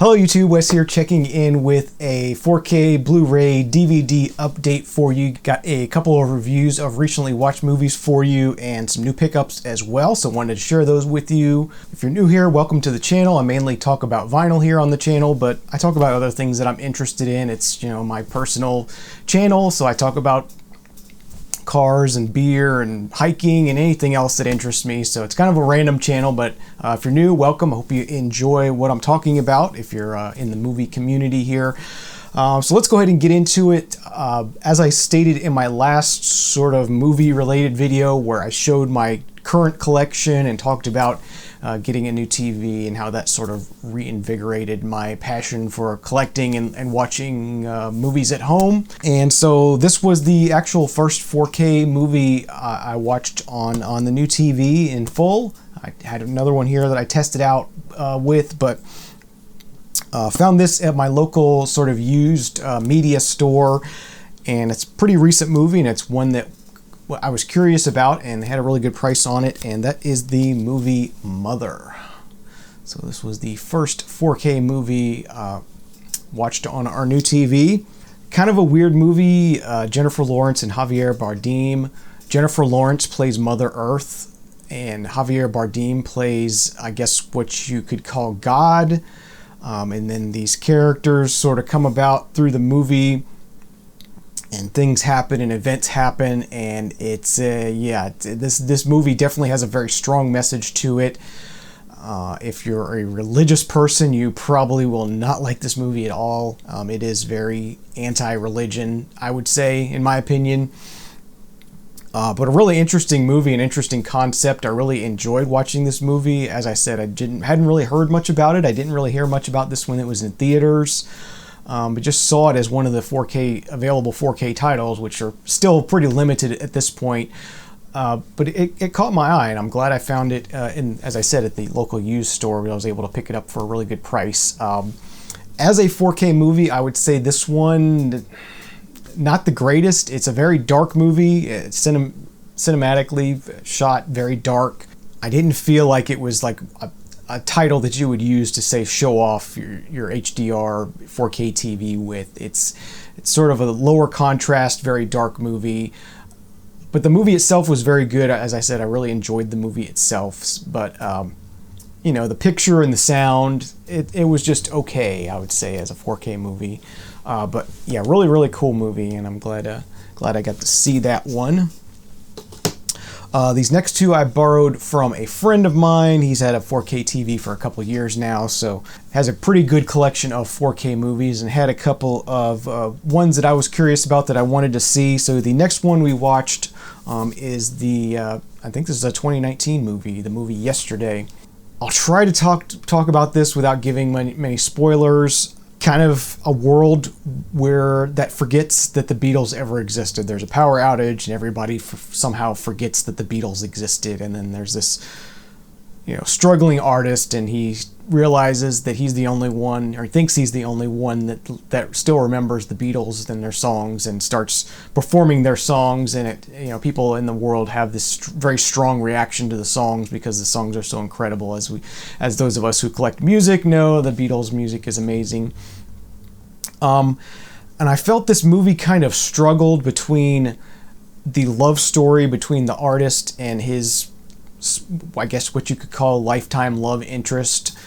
Hello YouTube, Wes here checking in with a 4K Blu-ray DVD update for you. Got a couple of reviews of recently watched movies for you and some new pickups as well, so wanted to share those with you. If you're new here, welcome to the channel. I mainly talk about vinyl here on the channel, but I talk about other things that I'm interested in. It's, my personal channel, so I talk about cars and beer and hiking and anything else that interests me. So it's kind of a random channel, but if you're new, welcome. I hope you enjoy what I'm talking about if you're in the movie community here. So let's go ahead and get into it. As I stated in my last sort of movie related video where I showed my current collection and talked about getting a new TV and how that sort of reinvigorated my passion for collecting and watching movies at home. And so this was the actual first 4K movie I watched on the new TV in full. I had another one here that I tested out with, but found this at my local sort of used media store, and it's a pretty recent movie, and it's one that I was curious about and had a really good price on it, and that is the movie Mother. So this was the first 4K movie watched on our new TV. Kind of a weird movie. Jennifer Lawrence and Javier Bardem. Jennifer Lawrence plays Mother Earth, and Javier Bardem plays, I guess, what you could call God. And then these characters sort of come about through the movie, and things happen and events happen, and it's this movie definitely has a very strong message to it. If you're a religious person, you probably will not like this movie at all. It is very anti-religion, I would say, in my opinion. But a really interesting movie, an interesting concept. I really enjoyed watching this movie. As I said, hadn't really heard much about it. I didn't really hear much about this when it was in theaters. But just saw it as one of the available 4K titles, which are still pretty limited at this point. But it caught my eye, and I'm glad I found it, as I said, at the local used store where I was able to pick it up for a really good price. As a 4K movie, I would say this one, not the greatest. It's a very dark movie. It's cinematically shot very dark. I didn't feel like it was like a title that you would use to say show off your HDR 4K TV with. It's sort of a lower contrast, very dark movie. But the movie itself was very good. As I said, I really enjoyed the movie itself. But the picture and the sound, it was just okay, I would say, as a 4K movie. But yeah, really, really cool movie, and I'm glad I got to see that one. These next two I borrowed from a friend of mine. He's had a 4K TV for a couple years now, so has a pretty good collection of 4K movies, and had a couple of ones that I was curious about that I wanted to see. So the next one we watched is I think this is a 2019 movie, the movie Yesterday. I'll try to talk about this without giving many spoilers. Kind of a world that forgets that the Beatles ever existed. There's a power outage, and everybody somehow forgets that the Beatles existed. And then there's this, struggling artist, and he realizes that he's the only one, or thinks he's the only one that still remembers the Beatles and their songs, and starts performing their songs. And people in the world have this very strong reaction to the songs because the songs are so incredible. As those of us who collect music know, the Beatles' music is amazing. And I felt this movie kind of struggled between the love story between the artist and his, I guess what you could call, lifetime love interest.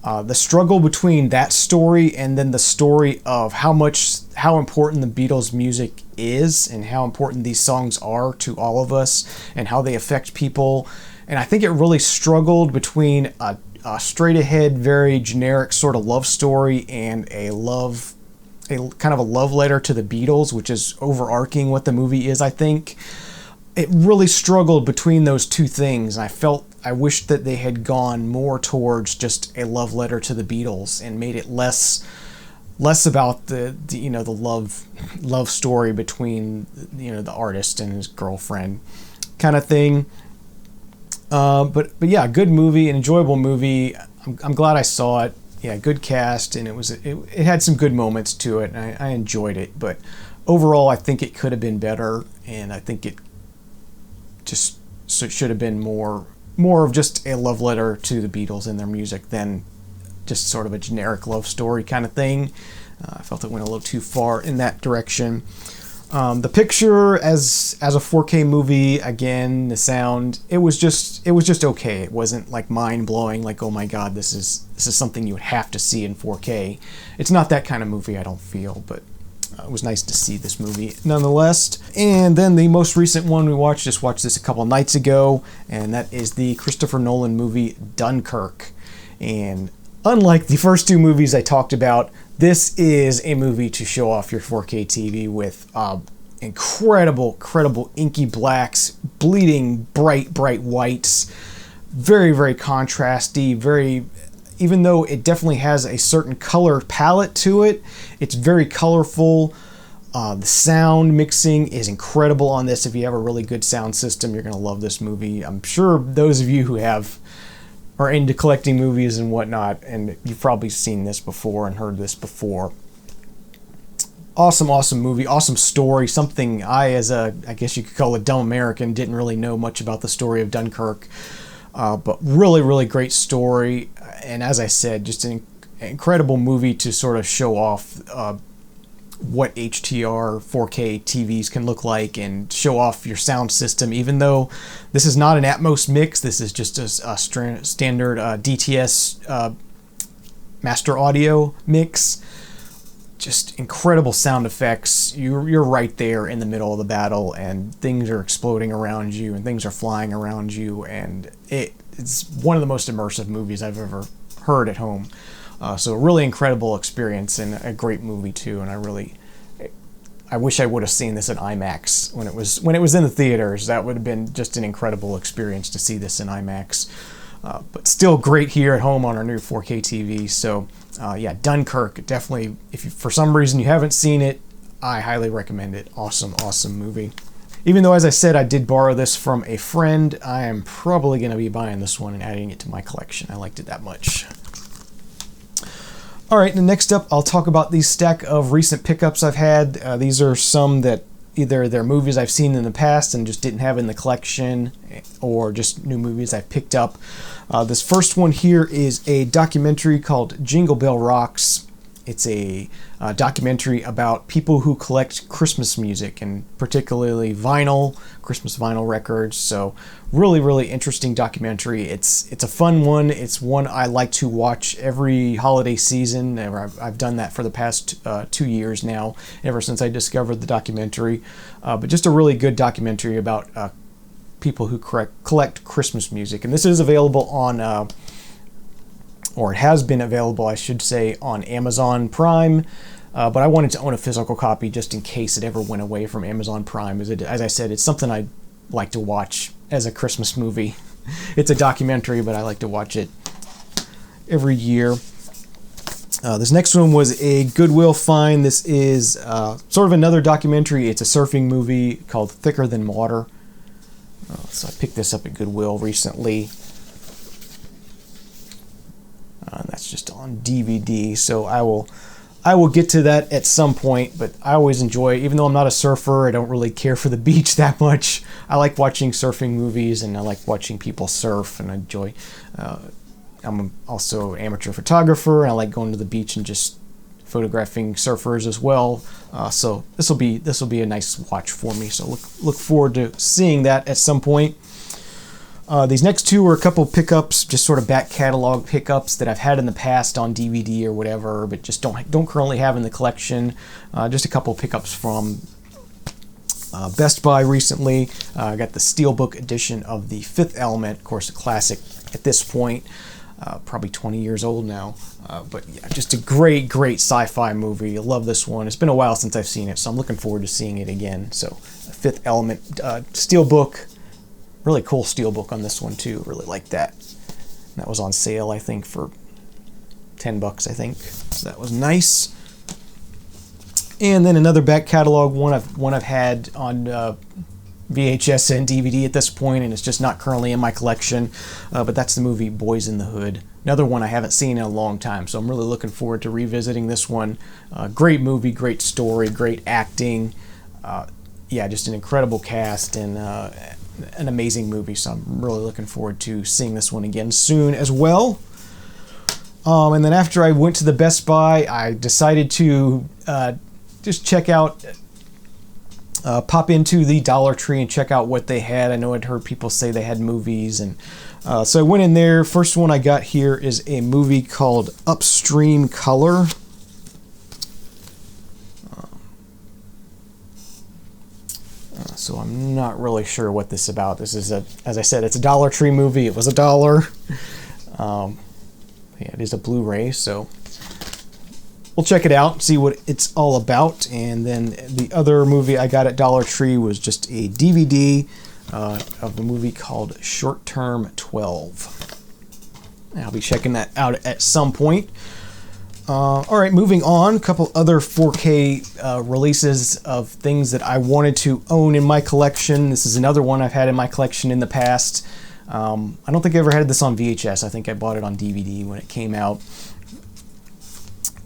The struggle between that story and then the story of how important the Beatles' music is and how important these songs are to all of us and how they affect people. And I think it really struggled between a straight ahead, very generic sort of love story and a kind of a love letter to the Beatles, which is overarching what the movie is, I think. It really struggled between those two things. I wished that they had gone more towards just a love letter to the Beatles and made it less about the love story between the artist and his girlfriend kind of thing. But yeah, good movie, an enjoyable movie. I'm glad I saw it. Yeah, good cast, and it had some good moments to it, and I enjoyed it. But overall, I think it could have been better, and I think it just should have been more of just a love letter to the Beatles and their music than just sort of a generic love story kind of thing. I felt it went a little too far in that direction. The picture as a 4K movie, again, the sound, it was just okay. It wasn't like mind blowing, like, oh my god, this is something you would have to see in 4K. It's not that kind of movie, I don't feel, but it was nice to see this movie nonetheless. And then the most recent one we watched, just watched this a couple nights ago, and that is the Christopher Nolan movie Dunkirk. And unlike the first two movies I talked about, this is a movie to show off your 4K TV with incredible inky blacks, bleeding bright whites, very contrasty, even though it definitely has a certain color palette to it, it's very colorful. The sound mixing is incredible on this. If you have a really good sound system, you're going to love this movie. I'm sure those of you who are into collecting movies and whatnot, and you've probably seen this before and heard this before. Awesome movie, awesome story, something I guess you could call a dumb American, didn't really know much about the story of Dunkirk. But really great story, and as I said, just an incredible movie to sort of show off what HDR 4K TVs can look like and show off your sound system. Even though this is not an Atmos mix, this is just a standard DTS master audio mix. Just incredible sound effects. You're right there in the middle of the battle, and things are exploding around you, and things are flying around you, and it's one of the most immersive movies I've ever heard at home. So a really incredible experience, and a great movie too. And I wish I would have seen this in IMAX when it was in the theaters. That would have been just an incredible experience to see this in IMAX. But still great here at home on our new 4K TV. So yeah, Dunkirk, definitely, if for some reason you haven't seen it, I highly recommend it. Awesome movie. Even though, as I said, I did borrow this from a friend, I am probably going to be buying this one and adding it to my collection. I liked it that much. Alright, and next up I'll talk about these stack of recent pickups I've had. These are some that either they're movies I've seen in the past and just didn't have in the collection, or just new movies I've picked up. This first one here is a documentary called Jingle Bell Rocks. It's a documentary about people who collect Christmas music, and particularly Christmas vinyl records. So really interesting documentary. It's a fun one. It's one I like to watch every holiday season. I've done that for the past 2 years now, ever since I discovered the documentary. But just a really good documentary about people who collect Christmas music. And this is available on or it has been available, I should say, on Amazon Prime, but I wanted to own a physical copy just in case it ever went away from Amazon Prime. As I said, it's something I like to watch as a Christmas movie. It's a documentary, but I like to watch it every year. This next one was a Goodwill find. This is sort of another documentary. It's a surfing movie called Thicker Than Water. So I picked this up at Goodwill recently. And that's just on DVD, so I will get to that at some point. But I always enjoy, even though I'm not a surfer, I don't really care for the beach that much. I like watching surfing movies, and I like watching people surf, and I enjoy. I'm also an amateur photographer, and I like going to the beach and just photographing surfers as well. So this will be a nice watch for me. So look forward to seeing that at some point. These next two are a couple pickups, just sort of back catalog pickups that I've had in the past on DVD or whatever, but just don't currently have in the collection. Just a couple pickups from Best Buy recently. I got the Steelbook edition of The Fifth Element, of course a classic at this point, probably 20 years old now. But yeah, just a great sci-fi movie. I love this one. It's been a while since I've seen it, so I'm looking forward to seeing it again. So Fifth Element Steelbook. Really cool steelbook on this one too. Really like that. That was on sale, I think, for $10, I think. So that was nice. And then another back catalog one I've had on VHS and DVD at this point, and it's just not currently in my collection. But that's the movie Boys in the Hood. Another one I haven't seen in a long time, so I'm really looking forward to revisiting this one. Great movie, great story, great acting. Yeah, just an incredible cast, and an amazing movie, so I'm really looking forward to seeing this one again soon as well. And then after I went to the Best Buy, I decided to just check out, pop into the Dollar Tree and check out what they had. I know I'd heard people say they had movies, and so I went in there. First one I got here is a movie called Upstream Color. So I'm not really sure what this is about. This is as I said, it's a Dollar Tree movie. It was $1. Yeah, it is a Blu-ray, so we'll check it out, see what it's all about. And then the other movie I got at Dollar Tree was just a DVD of a movie called Short Term 12. I'll be checking that out at some point. All right, moving on. A couple other 4K releases of things that I wanted to own in my collection. This is another one I've had in my collection in the past. I don't think I ever had this on VHS. I think I bought it on DVD when it came out.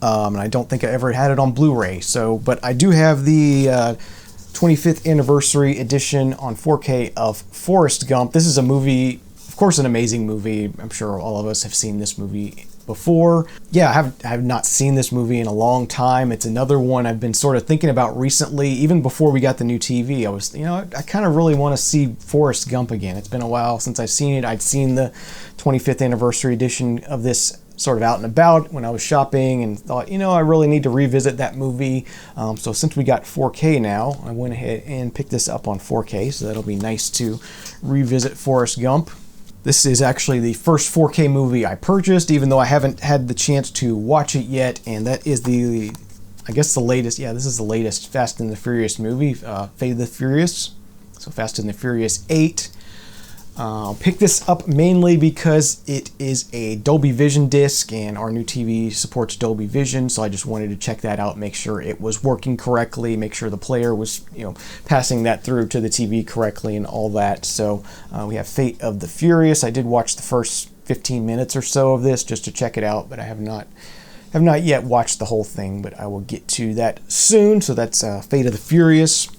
And I don't think I ever had it on Blu-ray. But I do have the 25th anniversary edition on 4K of Forrest Gump. This is a movie, of course, an amazing movie. I'm sure all of us have seen this movie before. Yeah, I have not seen this movie in a long time. It's another one I've been sort of thinking about recently. Even before we got the new TV, I was, I kind of really want to see Forrest Gump again. It's been a while since I've seen it. I'd seen the 25th anniversary edition of this sort of out and about when I was shopping, and thought, I really need to revisit that movie. So since we got 4K now, I went ahead and picked this up on 4K, so that'll be nice to revisit Forrest Gump. This is actually the first 4K movie I purchased, even though I haven't had the chance to watch it yet, and that is the latest, this is the latest Fast and the Furious movie, Fate of the Furious, so Fast and the Furious 8. Picked this up mainly because it is a Dolby Vision disc, and our new TV supports Dolby Vision, so I just wanted to check that out, make sure it was working correctly, make sure the player was, passing that through to the TV correctly and all that. So we have Fate of the Furious. I did watch the first 15 minutes or so of this just to check it out, but I have not yet watched the whole thing, but I will get to that soon. So that's Fate of the Furious.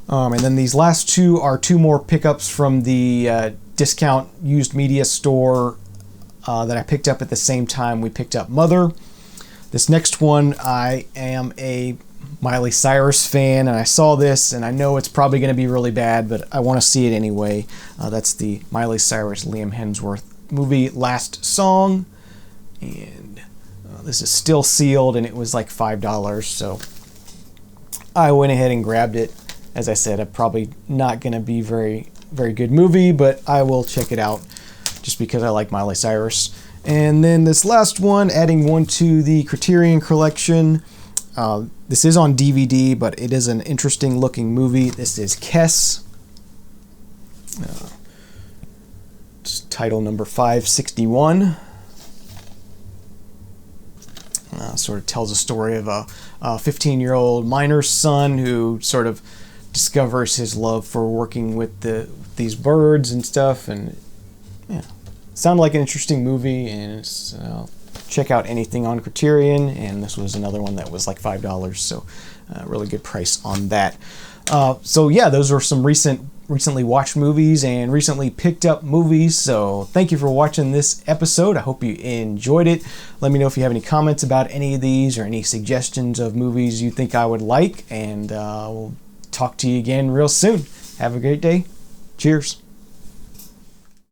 And then these last two are two more pickups from the discount used media store that I picked up at the same time we picked up Mother. This next one, I am a Miley Cyrus fan, and I saw this, and I know it's probably going to be really bad, but I want to see it anyway. That's the Miley Cyrus Liam Hemsworth movie Last Song, and this is still sealed, and it was like $5, so I went ahead and grabbed it. As I said, I'm probably not going to be very good movie, but I will check it out just because I like Miley Cyrus. And then this last one, adding one to the Criterion collection. This is on DVD, but it is an interesting looking movie. This is Kess. It's title number 561. Sort of tells a story of a 15-year-old miner's son who sort of discovers his love for working with these birds and stuff, and sounded like an interesting movie. And check out anything on Criterion, and this was another one that was like $5, so really good price on that. So yeah, those were some recently watched movies and recently picked up movies. So thank you for watching this episode. I hope you enjoyed it. Let me know if you have any comments about any of these or any suggestions of movies you think I would like, and we'll talk to you again real soon. Have a great day. Cheers.